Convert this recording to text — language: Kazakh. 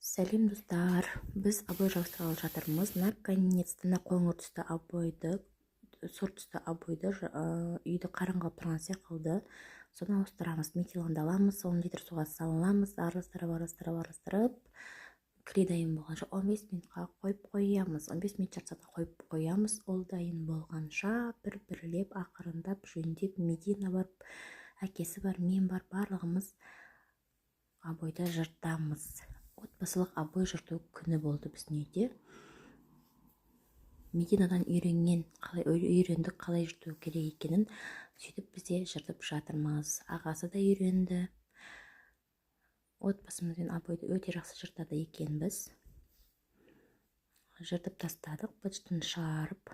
Сәлем достар, біз обой жабыстырғалы жатырмыз. Наконец-то қоңыр түсті обойды, сұр түсті обойды үйді қараңғы тұрған сияқты. Соны ауыстырамыз, метилонды аламыз, 10 литр суға саламыз, араластырып, кіре дайын болғанша 15 минутқа қойып қоямыз. 15 минут жатса қойып қоямыз. Ол дайын болғанша бір-бірлеп, ақырындап, жөндеп, Медина бар, әкесі бар, мен бар, барлығымыз обойды жыртамыз. Отбасылық обой жырту күні болды біздің үйде. Мединадан үйрендік қалай жырту керек екенін. Сөйтіп бізде жыртып жатырмыз. Ағасы да үйренді. Отбасымызбен обойды өте жақсы жыртады екенбіз. Жыртып тастадық, быт-шытын шығарып.